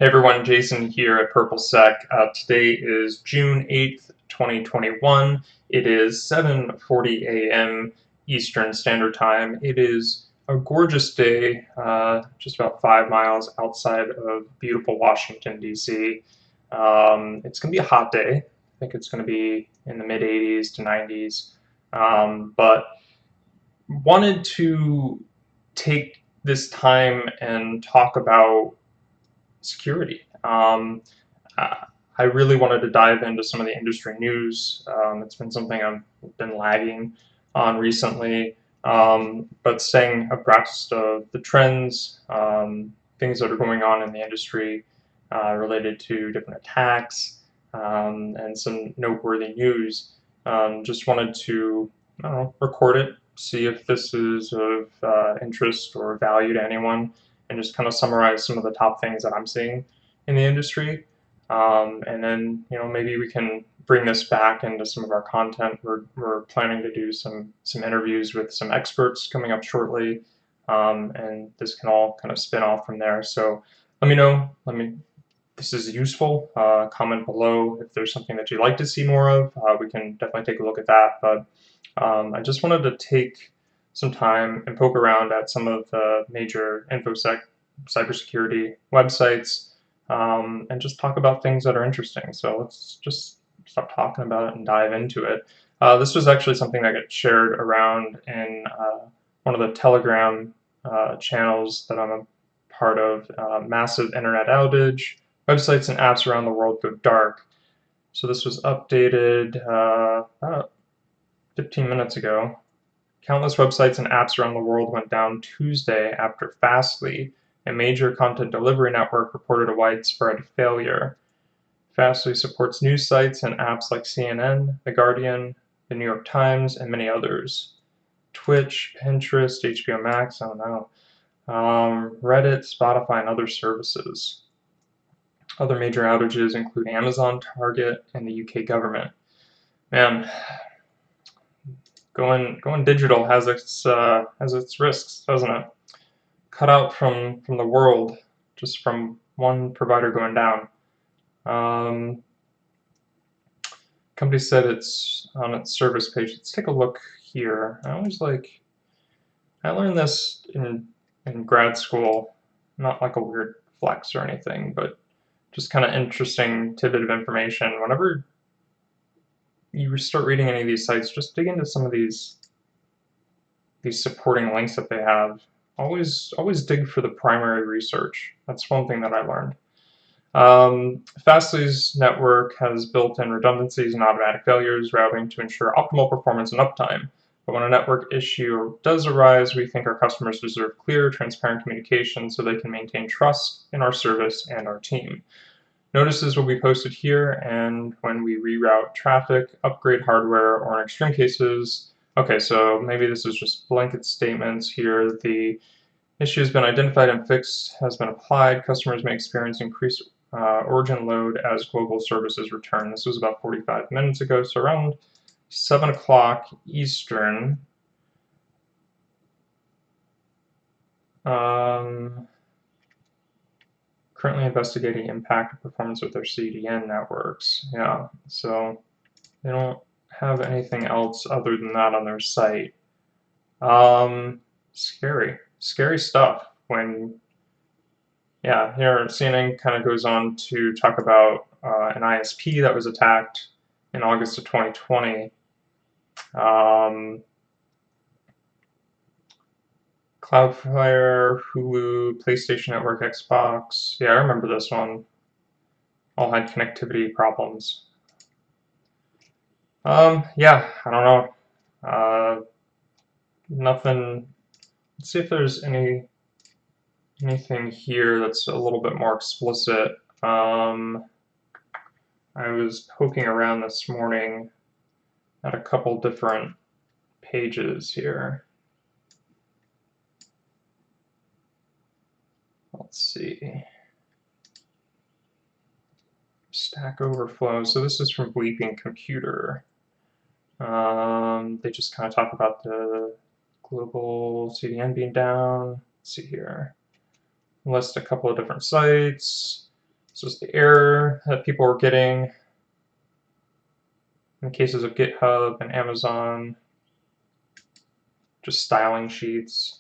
Hey everyone, Jason here at PurpleSec. Today is June 8th, 2021. It is 7:40 a.m. Eastern Standard Time. It is a gorgeous day, just about 5 miles outside of beautiful Washington, D.C. It's going to be a hot day. I think it's going to be in the mid 80s to 90s. But wanted to take this time and talk about security. I really wanted to dive into some of the industry news. It's been something I've been lagging on recently, but staying abreast of the trends, things that are going on in the industry related to different attacks, and some noteworthy news. Just wanted to, I don't know, record it, see if this is of interest or value to anyone, and just kind of summarize some of the top things that I'm seeing in the industry. And then, maybe we can bring this back into some of our content. We're planning to do some interviews with some experts coming up shortly, and this can all kind of spin off from there. So let me know. This is useful. Comment below if there's something that you'd like to see more of. We can definitely take a look at that. But I just wanted to take some time and poke around at some of the major Infosec cybersecurity websites, and just talk about things that are interesting. So let's just stop talking about it and dive into it. This was actually something that got shared around in one of the Telegram channels that I'm a part of. Massive internet outage. Websites and apps around the world go dark. So this was updated about 15 minutes ago. Countless websites and apps around the world went down Tuesday after Fastly, a major content delivery network, reported a widespread failure. Fastly supports news sites and apps like CNN, The Guardian, The New York Times, and many others. Twitch, Pinterest, HBO Max, I don't know. Reddit, Spotify, and other services. Other major outages include Amazon, Target, and the UK government. Man, going digital has its risks, doesn't it? Cut out from the world just from one provider going down. Company said it's on its service page. Let's take a look here. I learned this in grad school, not like a weird flex or anything, but just kind of interesting tidbit of information. Whenever you start reading any of these sites, just dig into some of these supporting links that they have. Always dig for the primary research. That's one thing that I learned. Fastly's network has built-in redundancies and automatic failures routing to ensure optimal performance and uptime. But when a network issue does arise, we think our customers deserve clear, transparent communication so they can maintain trust in our service and our team. Notices will be posted here, and when we reroute traffic, upgrade hardware, or in extreme cases, okay, so maybe this is just blanket statements here. The issue has been identified and fixed has been applied. Customers may experience increased origin load as global services return. This was about 45 minutes ago, so around 7 o'clock Eastern. Currently investigating impact of performance with their CDN networks. Yeah, so they don't have anything else other than that on their site. Scary stuff. When, yeah, here CNN kind of goes on to talk about an ISP that was attacked in August of 2020. Cloudflare, Hulu, PlayStation Network, Xbox. Yeah, I remember this one. All had connectivity problems. Yeah, I don't know. Nothing. Let's see if there's anything here that's a little bit more explicit. I was poking around this morning at a couple different pages here. Let's see. Stack Overflow. So this is from Bleeping Computer. They just kind of talk about the global CDN being down. Let's see here. List a couple of different sites. This is the error that people were getting in cases of GitHub and Amazon, just styling sheets.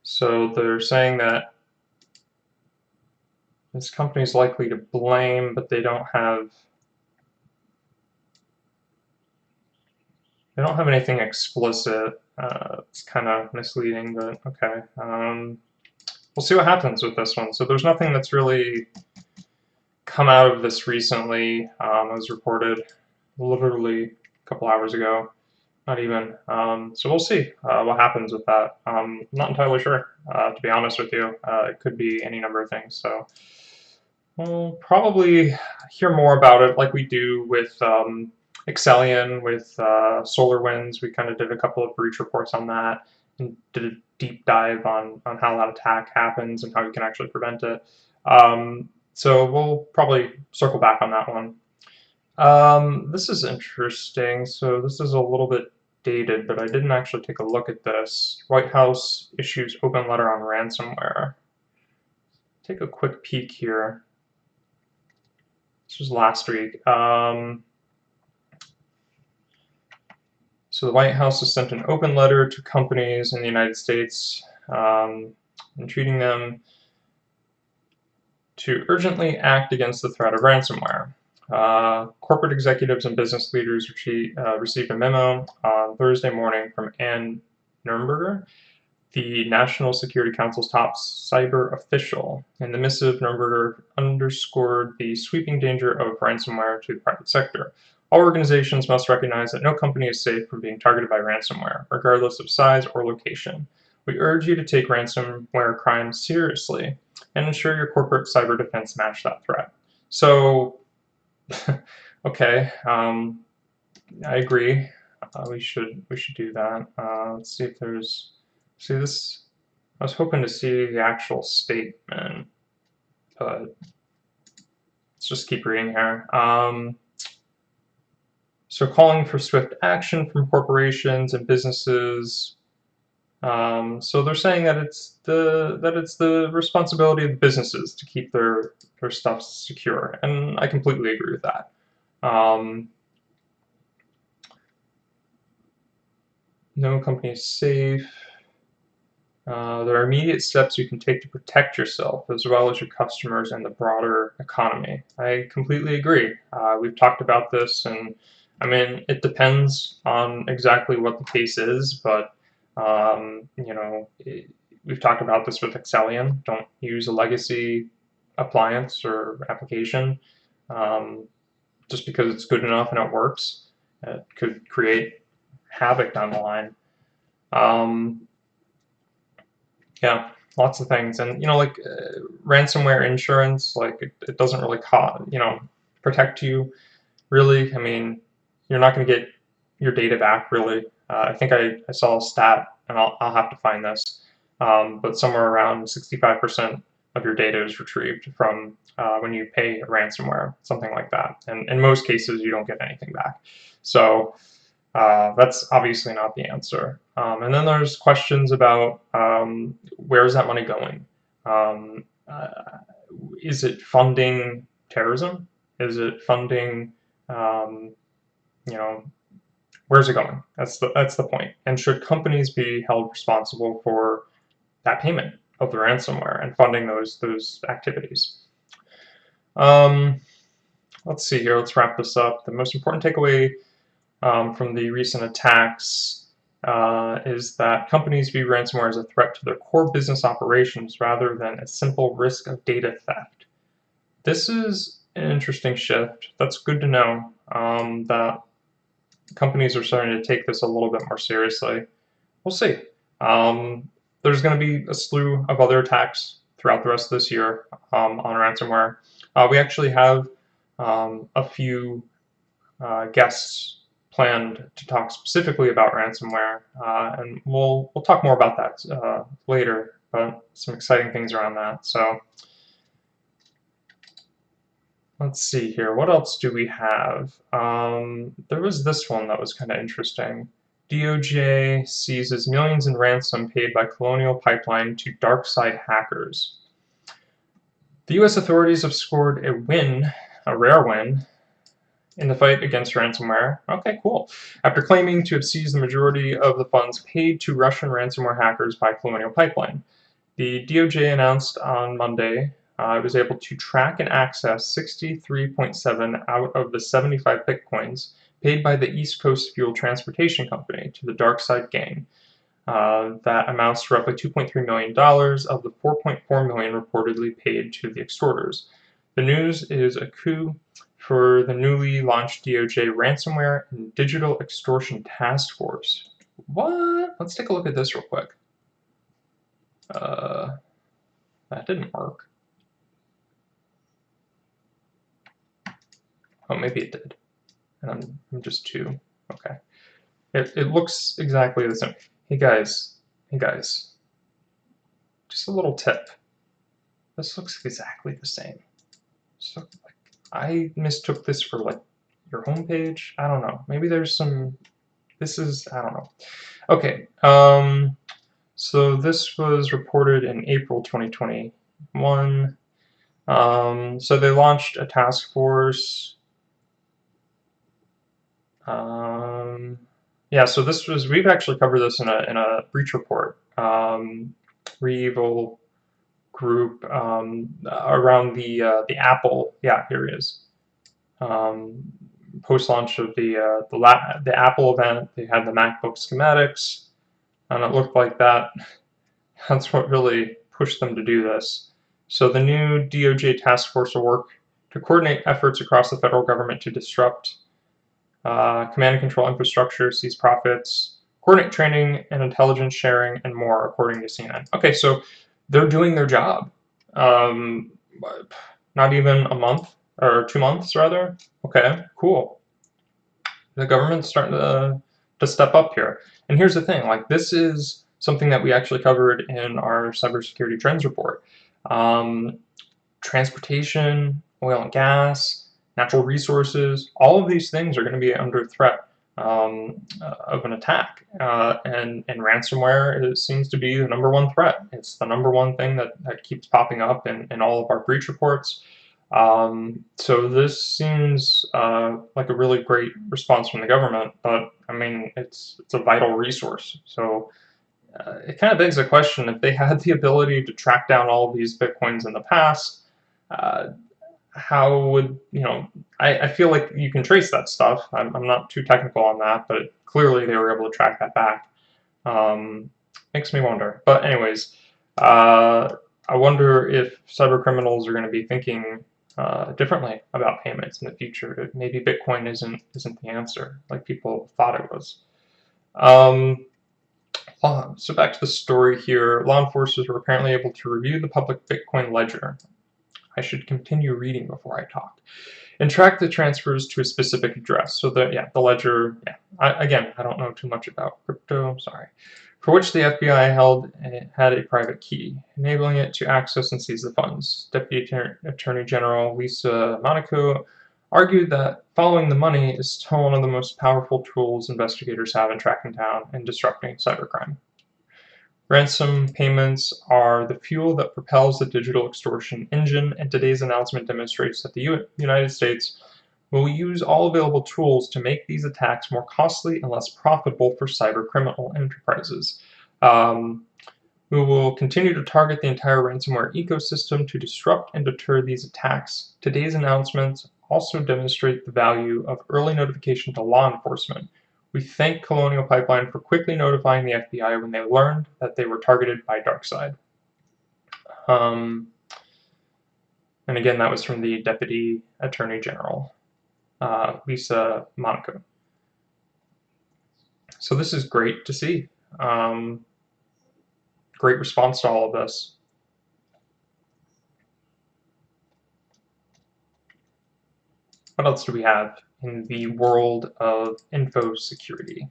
So they're saying that this company is likely to blame, but they don't have anything explicit. It's kind of misleading, but okay. We'll see what happens with this one. So there's nothing that's really come out of this recently. It was reported literally a couple hours ago, not even. So we'll see what happens with that. Not entirely sure, to be honest with you. It could be any number of things. So we'll probably hear more about it like we do with Accellion, with SolarWinds. We kind of did a couple of breach reports on that and did a deep dive on how that attack happens and how you can actually prevent it. So we'll probably circle back on that one. This is interesting. So this is a little bit dated, but I didn't actually take a look at this. White House issues open letter on ransomware. Take a quick peek here. This was last week. So the White House has sent an open letter to companies in the United States, entreating them to urgently act against the threat of ransomware. Corporate executives and business leaders received a memo on Thursday morning from Ann Nurnberger, the National Security Council's top cyber official. In the missive, Nurnberger underscored the sweeping danger of ransomware to the private sector. All organizations must recognize that no company is safe from being targeted by ransomware, regardless of size or location. We urge you to take ransomware crimes seriously and ensure your corporate cyber defense match that threat. So, okay, I agree. We should do that. Let's see if there's. See this. I was hoping to see the actual statement, but let's just keep reading here. So calling for swift action from corporations and businesses. So they're saying that it's the responsibility of the businesses to keep their stuff secure, and I completely agree with that. No company is safe. There are immediate steps you can take to protect yourself as well as your customers and the broader economy. I completely agree. We've talked about this, and I mean, it depends on exactly what the case is, but you know, we've talked about this with Accellion. Don't use a legacy appliance or application just because it's good enough and it works. It could create havoc down the line. Yeah, lots of things, and you know, like ransomware insurance, like it doesn't really protect you. Really, I mean, you're not going to get your data back. Really, I think I saw a stat, and I'll have to find this, but somewhere around 65% of your data is retrieved from when you pay a ransomware, something like that. And in most cases, you don't get anything back. So that's obviously not the answer. And then there's questions about where is that money going? Is it funding terrorism? Is it funding, you know, where's it going? That's the point. And should companies be held responsible for that payment of the ransomware and funding those activities? Let's see here. Let's wrap this up. The most important takeaway from the recent attacks is that companies view ransomware as a threat to their core business operations rather than a simple risk of data theft. This is an interesting shift. That's good to know that companies are starting to take this a little bit more seriously. We'll see. There's going to be a slew of other attacks throughout the rest of this year on ransomware. We actually have a few guests planned to talk specifically about ransomware, and we'll talk more about that later, but some exciting things around that. So let's see here. What else do we have? There was this one that was kind of interesting. DOJ seizes millions in ransom paid by Colonial pipeline to dark side hackers. The U.S. authorities have scored a win, a rare win, in the fight against ransomware. Okay, cool. After claiming to have seized the majority of the funds paid to Russian ransomware hackers by Colonial Pipeline, the DOJ announced on Monday it was able to track and access 63.7 out of the 75 bitcoins paid by the East Coast Fuel Transportation Company to the dark side gang. That amounts to roughly $2.3 million of the $4.4 million reportedly paid to the extorters. The news is a coup for the newly launched DOJ Ransomware and Digital Extortion Task Force. What? Let's take a look at this real quick. That didn't work. Oh, maybe it did. And I'm just too... Okay. It looks exactly the same. Hey guys, just a little tip. This looks exactly the same. So, like, I mistook this for, like, your homepage. I don't know. Maybe there's some... This is... I don't know. Okay. So this was reported in April 2021. So they launched a task force. Yeah, so this was... We've actually covered this in a breach report. Re-evil group around the Apple. Yeah, here it is. Post-launch of the Apple event, they had the MacBook schematics, and it looked like that's what really pushed them to do this. So the new DOJ task force will work to coordinate efforts across the federal government to disrupt command and control infrastructure, seize profits, coordinate training and intelligence sharing, and more, according to CNN. Okay, so they're doing their job. Not even a month, or 2 months rather. Okay, cool. The government's starting to step up here. And here's the thing, like, this is something that we actually covered in our cybersecurity trends report. Transportation, oil and gas, natural resources, all of these things are going to be under threat of an attack. And ransomware seems to be the #1 threat. It's the #1 thing that keeps popping up in all of our breach reports. So this seems like a really great response from the government, but I mean, it's a vital resource. So it kind of begs the question, if they had the ability to track down all of these Bitcoins in the past, how would, I feel like you can trace that stuff. I'm not too technical on that, but clearly they were able to track that back. Makes me wonder. But anyways, I wonder if cyber criminals are going to be thinking differently about payments in the future. Maybe Bitcoin isn't the answer, like people thought it was. So back to the story here. Law enforcers were apparently able to review the public Bitcoin ledger. I should continue reading before I talk. And track the transfers to a specific address. So the ledger, again, I don't know too much about crypto, sorry. For which the FBI had a private key, enabling it to access and seize the funds. Deputy Attorney General Lisa Monaco argued that following the money is still one of the most powerful tools investigators have in tracking down and disrupting cybercrime. Ransom payments are the fuel that propels the digital extortion engine, and today's announcement demonstrates that the United States will use all available tools to make these attacks more costly and less profitable for cyber criminal enterprises. We will continue to target the entire ransomware ecosystem to disrupt and deter these attacks. Today's announcements also demonstrate the value of early notification to law enforcement. We thank Colonial Pipeline for quickly notifying the FBI when they learned that they were targeted by DarkSide. And again, that was from the Deputy Attorney General, Lisa Monaco. So this is great to see. Great response to all of this. What else do we have in the world of info security?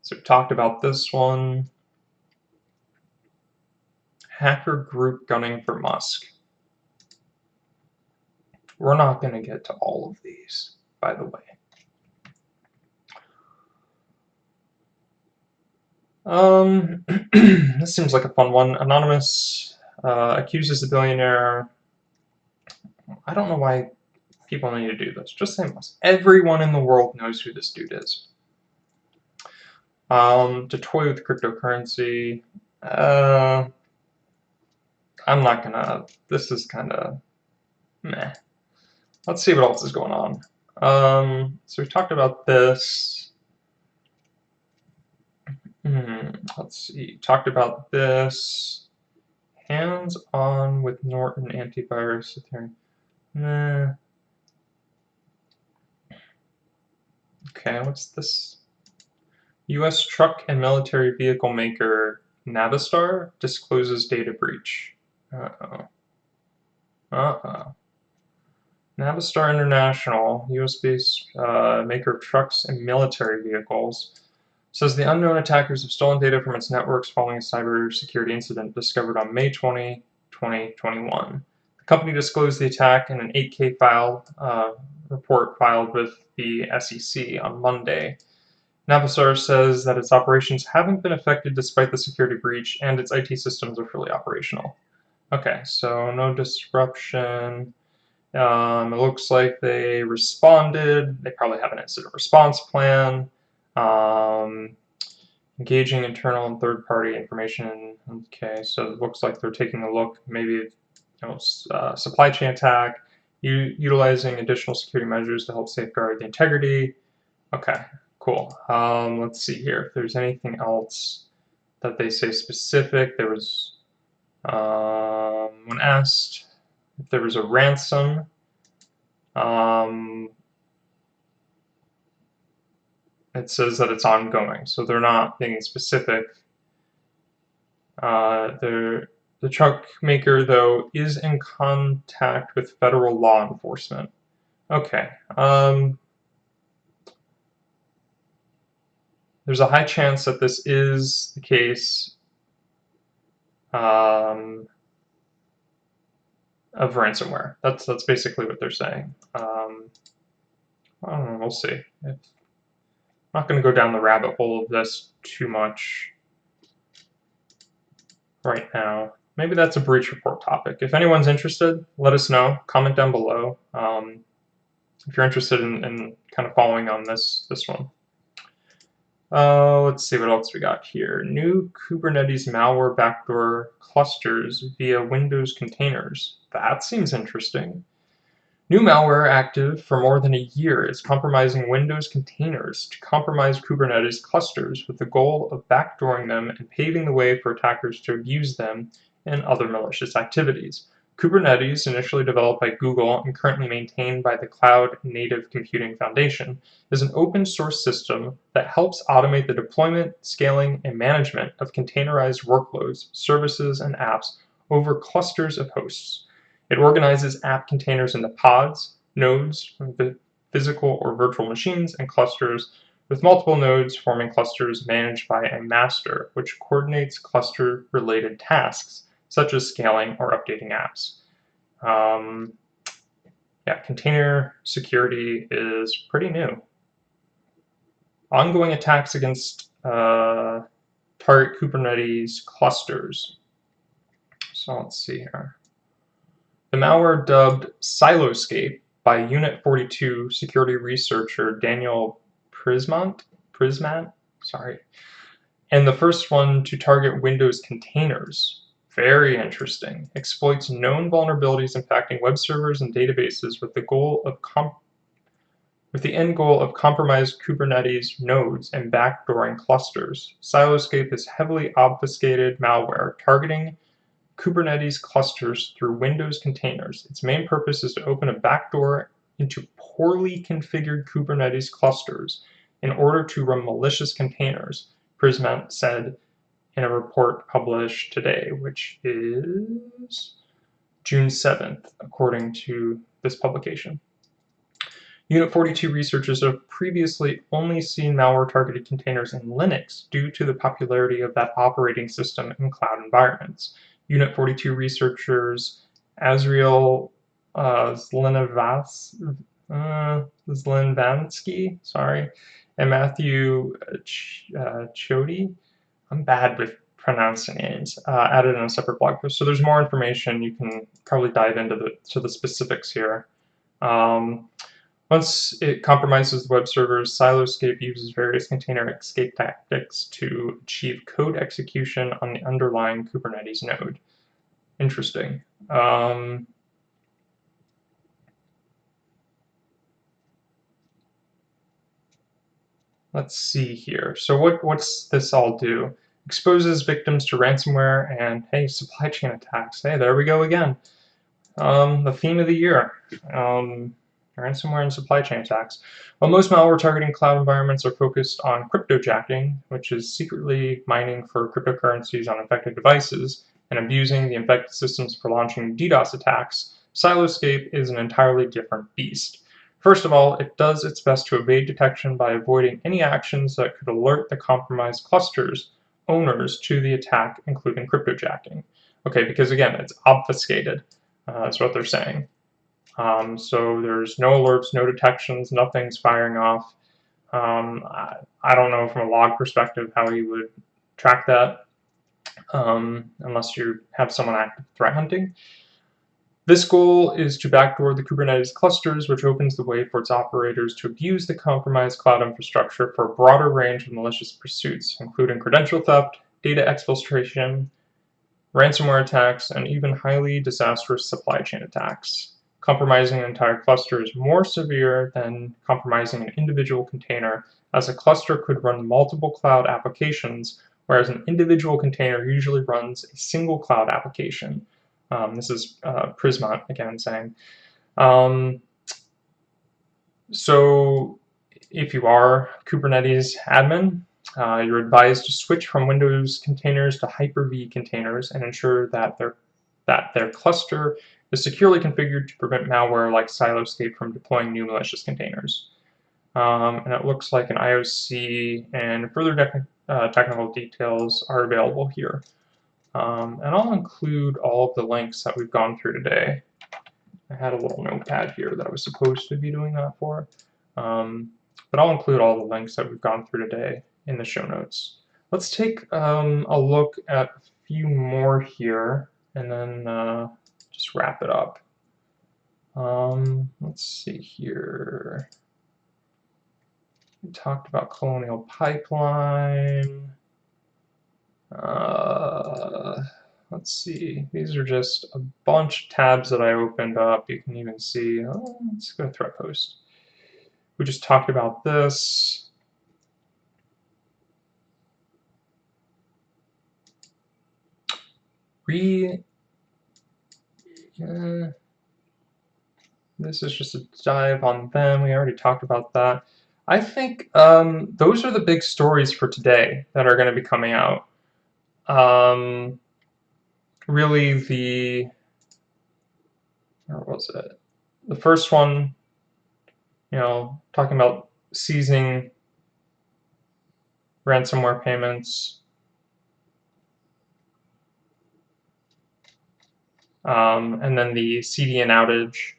So we talked about this one. Hacker group gunning for Musk. We're not going to get to all of these, by the way. This seems like a fun one. Anonymous accuses the billionaire. I don't know why people need to do this. Just say most. Everyone in the world knows who this dude is. To toy with cryptocurrency. I'm not gonna. This is kind of meh. Let's see what else is going on. So we talked about this. Let's see. Talked about this. Hands-on with Norton antivirus. Nah. Okay, what's this? U.S. truck and military vehicle maker Navistar discloses data breach. Navistar International, US-based maker of trucks and military vehicles, says the unknown attackers have stolen data from its networks following a cybersecurity incident discovered on May 20, 2021. The company disclosed the attack in an 8K report filed with the SEC on Monday. Navistar says that its operations haven't been affected despite the security breach, and its IT systems are fully operational. Okay, so no disruption. It looks like they responded. They probably have an incident response plan. Engaging internal and third-party information. Okay, so it looks like they're taking a look. Maybe supply chain attack. Utilizing additional security measures to help safeguard the integrity. Okay, cool. Let's see here if there's anything else that they say specific. There was when asked if there was a ransom. It says that it's ongoing, so they're not being specific. The truck maker, though, is in contact with federal law enforcement. Okay. There's a high chance that this is the case of ransomware. That's basically what they're saying. I don't know. We'll see. I'm not going to go down the rabbit hole of this too much right now. Maybe that's a breach report topic. If anyone's interested, let us know. Comment down below if you're interested in kind of following on this one. Let's see what else we got here. New Kubernetes malware backdoor clusters via Windows containers. That seems interesting. New malware active for more than a year is compromising Windows containers to compromise Kubernetes clusters with the goal of backdooring them and paving the way for attackers to abuse them in other malicious activities. Kubernetes, initially developed by Google and currently maintained by the Cloud Native Computing Foundation, is an open source system that helps automate the deployment, scaling, and management of containerized workloads, services, and apps over clusters of hosts. It organizes app containers into pods, nodes, physical or virtual machines, and clusters, with multiple nodes forming clusters managed by a master, which coordinates cluster-related tasks, such as scaling or updating apps. Container security is pretty new. Ongoing attacks against target Kubernetes clusters. So let's see here. The malware dubbed Siloscape by Unit 42 security researcher Daniel Prismant, and the first one to target Windows containers. Very interesting. Exploits known vulnerabilities impacting web servers and databases with the end goal of compromised Kubernetes nodes and backdooring clusters. Siloscape is heavily obfuscated malware targeting Kubernetes clusters through Windows containers. Its main purpose is to open a backdoor into poorly configured Kubernetes clusters in order to run malicious containers, Prismant said in a report published today, which is June 7th, according to this publication. Unit 42 researchers have previously only seen malware-targeted containers in Linux due to the popularity of that operating system in cloud environments. Unit 42 researchers Azriel Zlinvansky, sorry, and Matthew Chody. I'm bad with pronouncing names. Added in a separate blog post. So there's more information. You can probably dive into the specifics here. Once it compromises the web servers, Siloscape uses various container escape tactics to achieve code execution on the underlying Kubernetes node. Interesting. Let's see here. So what's this all do? Exposes victims to ransomware and, hey, supply chain attacks. Hey, there we go again. The theme of the year. Ransomware and supply chain attacks. While most malware targeting cloud environments are focused on cryptojacking, which is secretly mining for cryptocurrencies on infected devices and abusing the infected systems for launching DDoS attacks, Siloscape is an entirely different beast. First of all, it does its best to evade detection by avoiding any actions that could alert the compromised cluster's owners to the attack, including cryptojacking. Okay, because again, it's obfuscated. That's what they're saying. So there's no alerts, no detections, nothing's firing off. I don't know from a log perspective how you would track that unless you have someone active threat hunting. This goal is to backdoor the Kubernetes clusters, which opens the way for its operators to abuse the compromised cloud infrastructure for a broader range of malicious pursuits, including credential theft, data exfiltration, ransomware attacks, and even highly disastrous supply chain attacks. Compromising an entire cluster is more severe than compromising an individual container, as a cluster could run multiple cloud applications, whereas an individual container usually runs a single cloud application. This is Prisma again saying. So if you are Kubernetes admin, you're advised to switch from Windows containers to Hyper-V containers and ensure that their cluster is securely configured to prevent malware like Siloscape from deploying new malicious containers. And it looks like an IOC and further technical details are available here. And I'll include all of the links that we've gone through today. I had a little notepad here that I was supposed to be doing that for. But I'll include all the links that we've gone through today in the show notes. Let's take a look at a few more here and then just wrap it up. Let's see here. We talked about Colonial pipeline. Let's see. These are just a bunch of tabs that I opened up. You can even see. Let's go to threat post. We just talked about this. This is just a dive on them. We already talked about that. I think those are the big stories for today that are going to be coming out. Really, where was it? The first one, talking about seizing ransomware payments. And then the CDN outage.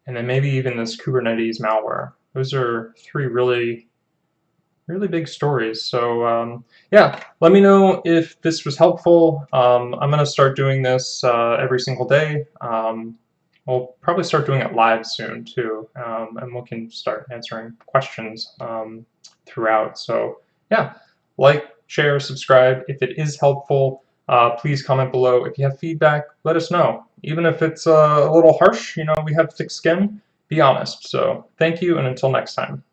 And then maybe even this Kubernetes malware. Those are three really big stories. So yeah, let me know if this was helpful. I'm going to start doing this every single day. We'll probably start doing it live soon too, and we can start answering questions throughout. So yeah, like, share, subscribe. If it is helpful, please comment below. If you have feedback, let us know. Even if it's a little harsh, we have thick skin, be honest. So thank you, and until next time.